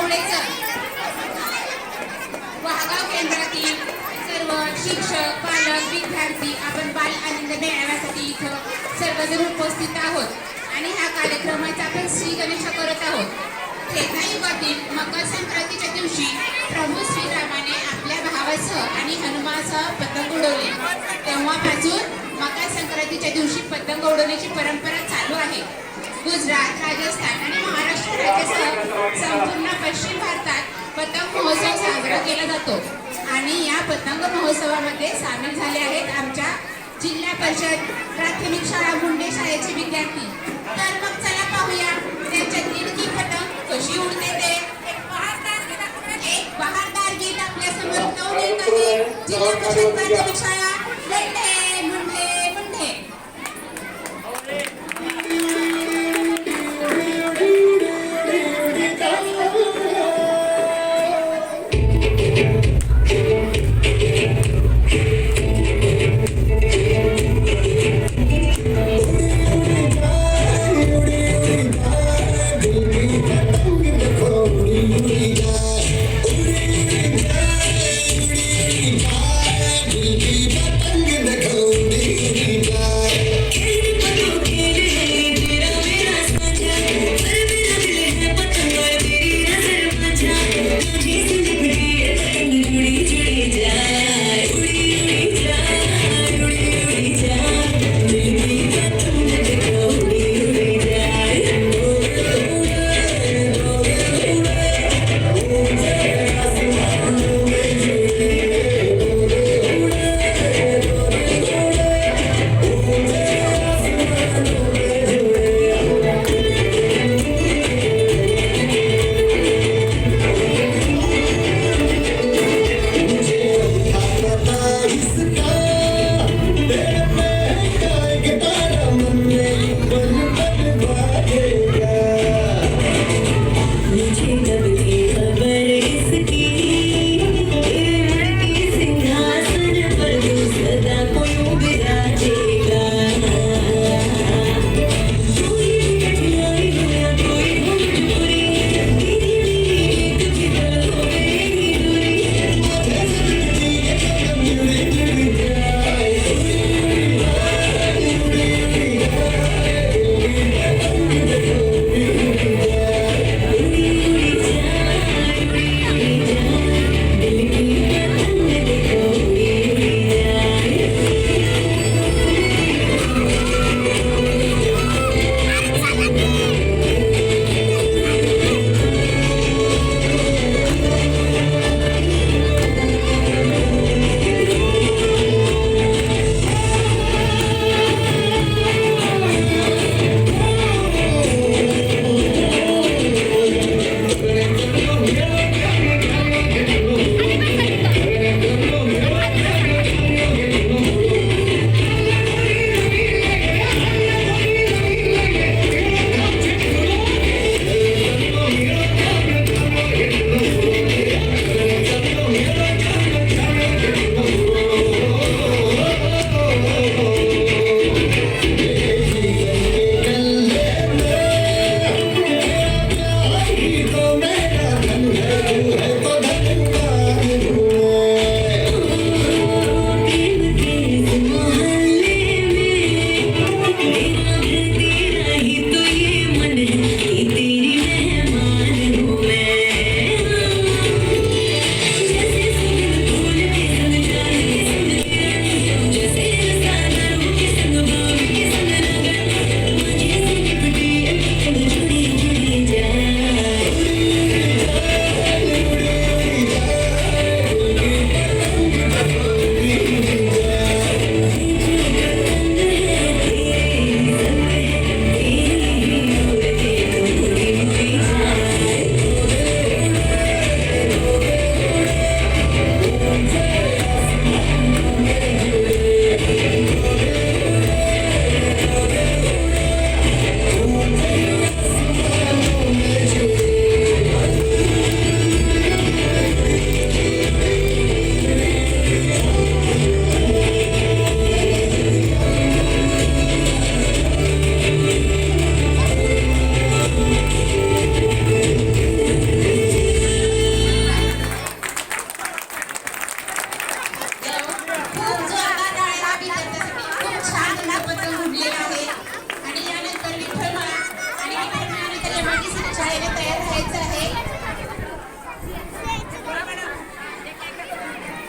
आवडेचं वाहगाव केंद्रातील सर्व शिक्षक पालक विद्यार्थी आपण बाल आनंद मेळाव्यासाठी इथं सर्वजण उपस्थित आहोत आणि ह्या कार्यक्रमाचा आपण श्री गणेश करत आहोत. त्रेता युगातील मकर संक्रांतीच्या दिवशी प्रभू श्रीरामाने आपल्या भावासह आणि हनुमानासह पतंग उडवले. तेव्हापासून मकर संक्रांतीच्या दिवशी पतंग उडवण्याची परंपरा चालू आहे. गुजरात, राजस्थान आणि महाराष्ट्र राज्यासह संपूर्ण पश्चिम भारतात पतंग महोत्सव साजरा केला जातो आणि या पतंग महोत्सवामध्ये सामील झाले आहेत आमच्या जिल्हा परिषद प्राथमिक शाळा मुंडे शाळेचे विद्यार्थी. तर मग चला पाहूया त्यांच्यातील की पतंग कशी उडते ते. एक बहारदार गीत आपल्या समोर गाऊन येत आहे. जिल्हा परिषद प्राथमिक शाळा मुंडे मुंडे मुंडे.